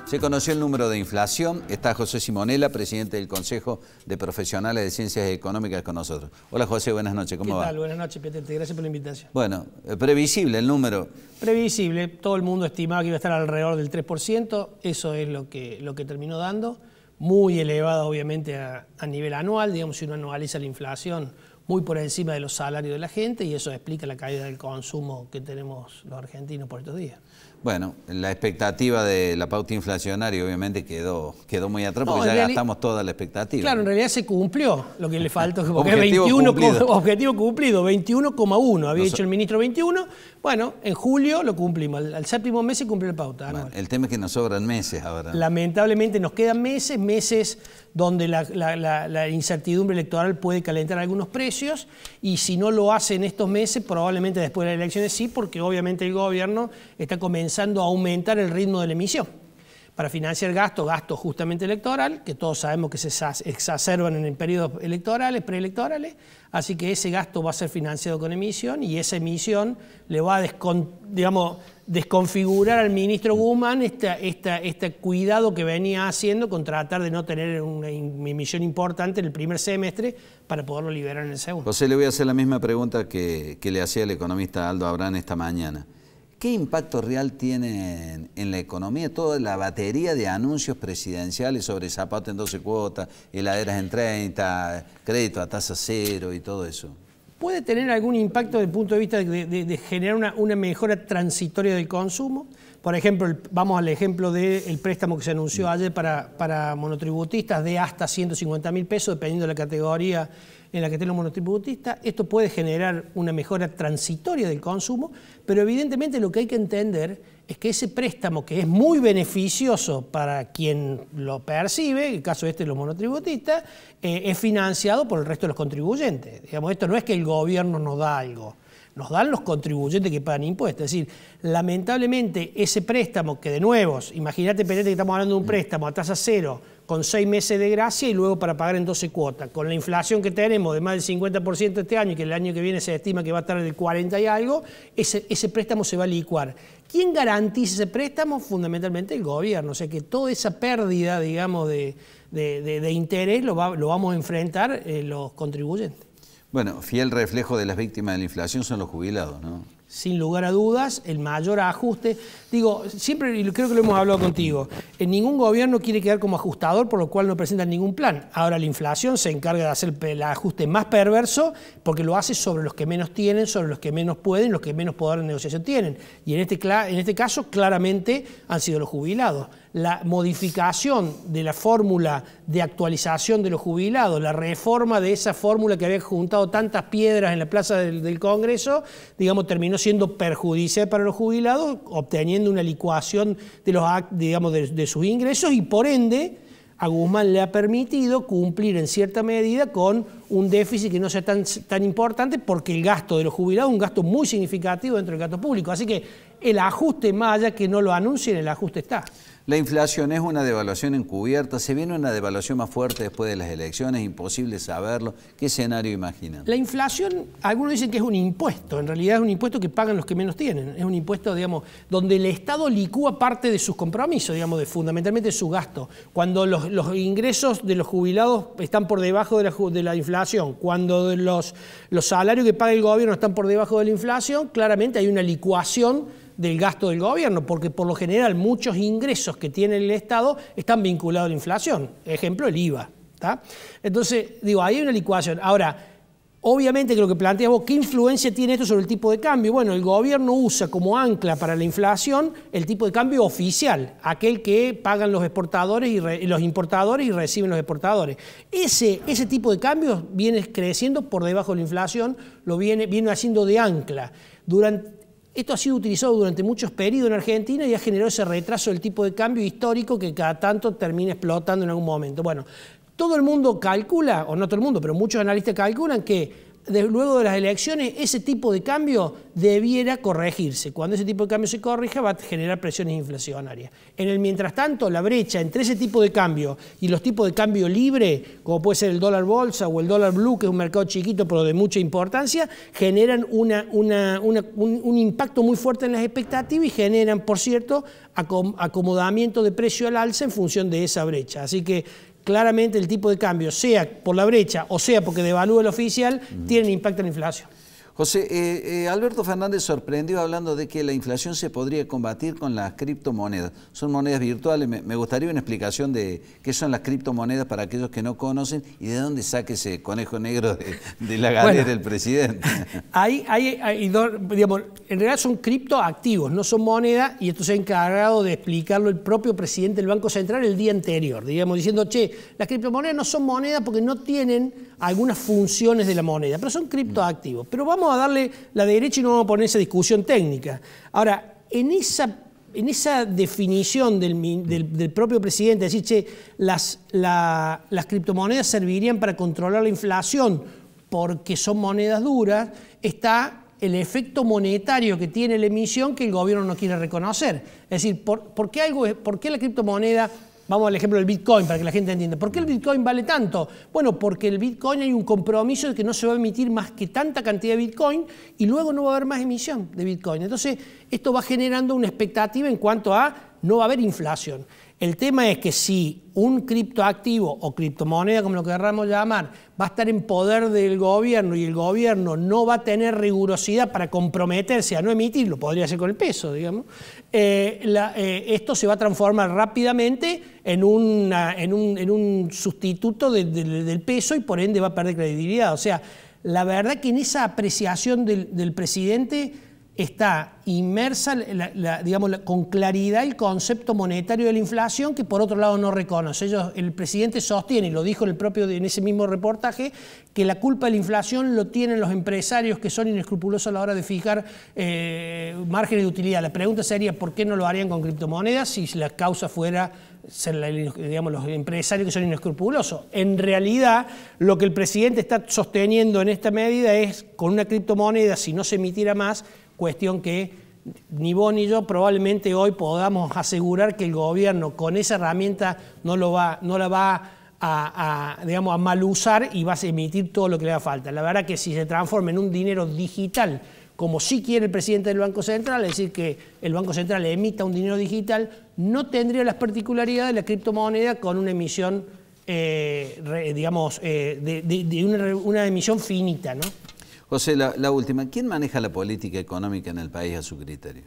Se conoció el número de inflación. Está José Simonella, presidente del Consejo de Profesionales de Ciencias Económicas, con nosotros. Hola José, buenas noches, ¿cómo va? ¿Qué tal? Buenas noches, Petete, gracias por la invitación. Bueno, previsible el número. Previsible, todo el mundo estimaba que iba a estar alrededor del 3%, eso es lo que terminó dando, muy elevada obviamente a nivel anual, digamos, si uno anualiza la inflación, muy por encima de los salarios de la gente, y eso explica la caída del consumo que tenemos los argentinos por estos días. Bueno, la expectativa de la pauta inflacionaria obviamente quedó muy atrás porque ya gastamos toda la expectativa. Claro, en realidad se cumplió lo que le faltó, porque objetivo 21, cumplido. Objetivo cumplido, 21,1, había dicho el ministro 21, bueno, en julio lo cumplimos, al séptimo mes se cumplió la pauta. Bueno, el tema es que nos sobran meses ahora. Lamentablemente nos quedan meses donde la incertidumbre electoral puede calentar algunos precios, y si no lo hace en estos meses, probablemente después de las elecciones sí, porque obviamente el gobierno está comenzando a aumentar el ritmo de la emisión para financiar gasto justamente electoral, que todos sabemos que se exacerban en periodos electorales, preelectorales, así que ese gasto va a ser financiado con emisión, y esa emisión le va a desconfigurar al ministro Guzmán este cuidado que venía haciendo con tratar de no tener una emisión importante en el primer semestre para poderlo liberar en el segundo. José, le voy a hacer la misma pregunta que le hacía el economista Aldo Abrán esta mañana. ¿Qué impacto real tiene en la economía toda la batería de anuncios presidenciales sobre zapatos en 12 cuotas, heladeras en 30, crédito a tasa cero y todo eso? Puede tener algún impacto desde el punto de vista de generar una mejora transitoria del consumo. Por ejemplo, vamos al ejemplo del préstamo que se anunció ayer para monotributistas de hasta 150.000 pesos, dependiendo de la categoría en la que estén los monotributistas. Esto puede generar una mejora transitoria del consumo, pero evidentemente lo que hay que entender es que ese préstamo, que es muy beneficioso para quien lo percibe, en el caso de los monotributistas, es financiado por el resto de los contribuyentes. Digamos, esto no es que el gobierno nos da algo, nos dan los contribuyentes que pagan impuestos. Es decir, lamentablemente ese préstamo, que de nuevo, imagínate, Petete, que estamos hablando de un préstamo a tasa cero, con 6 meses de gracia y luego para pagar en 12 cuotas. Con la inflación que tenemos de más del 50% este año, y que el año que viene se estima que va a estar del 40 y algo, ese préstamo se va a licuar. ¿Quién garantiza ese préstamo? Fundamentalmente el gobierno. O sea que toda esa pérdida, digamos, de interés lo vamos a enfrentar los contribuyentes. Bueno, fiel reflejo de las víctimas de la inflación son los jubilados, ¿no? Sin lugar a dudas, el mayor ajuste. Digo, siempre, y creo que lo hemos hablado contigo, ningún gobierno quiere quedar como ajustador, por lo cual no presentan ningún plan. Ahora la inflación se encarga de hacer el ajuste más perverso, porque lo hace sobre los que menos tienen, sobre los que menos pueden, los que menos poder de negociación tienen. Y en este caso, claramente han sido los jubilados. La modificación de la fórmula de actualización de los jubilados, la reforma de esa fórmula que había juntado tantas piedras en la plaza del Congreso, digamos, terminó siendo perjudicial para los jubilados, obteniendo una licuación de sus ingresos, y por ende a Guzmán le ha permitido cumplir en cierta medida con un déficit que no sea tan importante, porque el gasto de los jubilados es un gasto muy significativo dentro del gasto público. Así que el ajuste, más allá que no lo anuncien, el ajuste está. La inflación es una devaluación encubierta, se viene una devaluación más fuerte después de las elecciones, imposible saberlo. ¿Qué escenario imaginan? La inflación, algunos dicen que es un impuesto, en realidad es un impuesto que pagan los que menos tienen, es un impuesto, digamos, donde el Estado licúa parte de sus compromisos, digamos, fundamentalmente su gasto. Cuando los ingresos de los jubilados están por debajo de la inflación, cuando los salarios que paga el gobierno están por debajo de la inflación, claramente hay una licuación del gasto del gobierno, porque por lo general muchos ingresos que tiene el Estado están vinculados a la inflación. Ejemplo, el IVA. ¿Tá? Entonces, digo, ahí hay una licuación. Ahora, obviamente que lo que planteas vos, ¿qué influencia tiene esto sobre el tipo de cambio? Bueno, el gobierno usa como ancla para la inflación el tipo de cambio oficial, aquel que pagan los exportadores y los importadores y reciben los exportadores. Ese tipo de cambio viene creciendo por debajo de la inflación, lo viene haciendo de ancla. Esto ha sido utilizado durante muchos periodos en Argentina y ha generado ese retraso del tipo de cambio histórico que cada tanto termina explotando en algún momento. Bueno, todo el mundo calcula, o no todo el mundo, pero muchos analistas calculan que luego de las elecciones, ese tipo de cambio debiera corregirse. Cuando ese tipo de cambio se corrija, va a generar presiones inflacionarias. En el mientras tanto, la brecha entre ese tipo de cambio y los tipos de cambio libre, como puede ser el dólar bolsa o el dólar blue, que es un mercado chiquito pero de mucha importancia, generan un impacto muy fuerte en las expectativas y generan, por cierto, acomodamiento de precio al alza en función de esa brecha. Así que claramente el tipo de cambio, sea por la brecha o sea porque devalúa el oficial, tienen impacto en la inflación. José, Alberto Fernández sorprendió hablando de que la inflación se podría combatir con las criptomonedas. Son monedas virtuales. Me gustaría una explicación de qué son las criptomonedas para aquellos que no conocen y de dónde saque ese conejo negro de la galera del presidente. Digamos, en realidad son criptoactivos, no son monedas, y esto se ha encargado de explicarlo el propio presidente del Banco Central el día anterior, digamos, diciendo, che, las criptomonedas no son monedas porque no tienen algunas funciones de la moneda, pero son criptoactivos. Pero vamos a darle la derecha y no vamos a poner esa discusión técnica. Ahora, en esa definición del propio presidente, decir, che, las criptomonedas servirían para controlar la inflación porque son monedas duras, está el efecto monetario que tiene la emisión que el gobierno no quiere reconocer. Es decir, ¿por qué la criptomoneda? Vamos al ejemplo del Bitcoin para que la gente entienda. ¿Por qué el Bitcoin vale tanto? Bueno, porque el Bitcoin hay un compromiso de que no se va a emitir más que tanta cantidad de Bitcoin y luego no va a haber más emisión de Bitcoin. Entonces, esto va generando una expectativa en cuanto a no va a haber inflación. El tema es que si un criptoactivo o criptomoneda, como lo querramos llamar, va a estar en poder del gobierno y el gobierno no va a tener rigurosidad para comprometerse a no emitirlo, podría ser con el peso, digamos, esto se va a transformar rápidamente en un sustituto del peso y por ende va a perder credibilidad. O sea, la verdad que en esa apreciación del presidente está inmersa, digamos, con claridad el concepto monetario de la inflación, que por otro lado no reconoce. El presidente sostiene, y lo dijo en ese mismo reportaje, que la culpa de la inflación lo tienen los empresarios que son inescrupulosos a la hora de fijar márgenes de utilidad. La pregunta sería, ¿por qué no lo harían con criptomonedas si la causa fuera digamos, los empresarios que son inescrupulosos? En realidad, lo que el presidente está sosteniendo en esta medida es, con una criptomoneda, si no se emitiera más, cuestión que ni vos ni yo probablemente hoy podamos asegurar que el gobierno con esa herramienta no la va a mal usar y va a emitir todo lo que le haga falta. La verdad que si se transforma en un dinero digital, como sí quiere el presidente del Banco Central, es decir, que el Banco Central emita un dinero digital, no tendría las particularidades de la criptomoneda con una emisión, digamos, una emisión finita, ¿no? José, la última. ¿Quién maneja la política económica en el país a su criterio?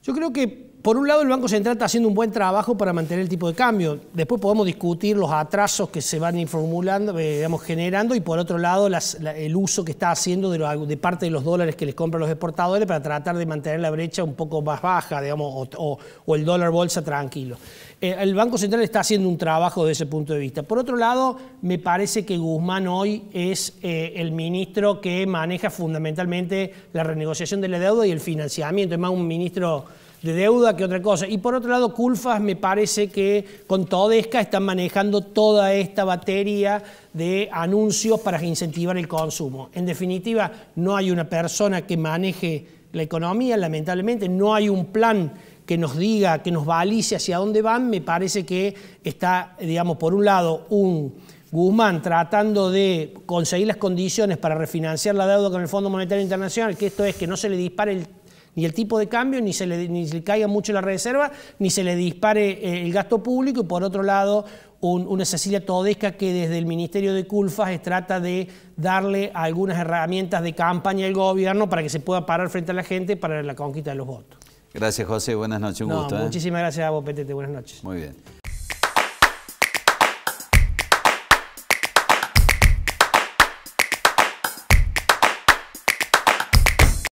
Yo creo que, por un lado, el Banco Central está haciendo un buen trabajo para mantener el tipo de cambio. Después podemos discutir los atrasos que se van a ir formulando, generando, y por otro lado, el uso que está haciendo de parte de los dólares que les compran los exportadores para tratar de mantener la brecha un poco más baja, digamos, o el dólar bolsa tranquilo. El Banco Central está haciendo un trabajo de ese punto de vista. Por otro lado, me parece que Guzmán hoy es el ministro que maneja fundamentalmente la renegociación de la deuda y el financiamiento. Es más un ministro de deuda que otra cosa. Y por otro lado, Culfas me parece que con Todesca están manejando toda esta batería de anuncios para incentivar el consumo. En definitiva, no hay una persona que maneje la economía, lamentablemente, no hay un plan que nos diga, que nos balice hacia dónde van. Me parece que está, digamos, por un lado, un Guzmán tratando de conseguir las condiciones para refinanciar la deuda con el Fondo Monetario Internacional, que esto es que no se le dispare ni el tipo de cambio, ni se le caiga mucho la reserva, ni se le dispare el gasto público, y por otro lado, una Cecilia Todesca que desde el Ministerio de Culfas trata de darle algunas herramientas de campaña al gobierno para que se pueda parar frente a la gente para la conquista de los votos. Gracias, José. Buenas noches. Un gusto. Muchísimas gracias a vos, Petete. Buenas noches. Muy bien.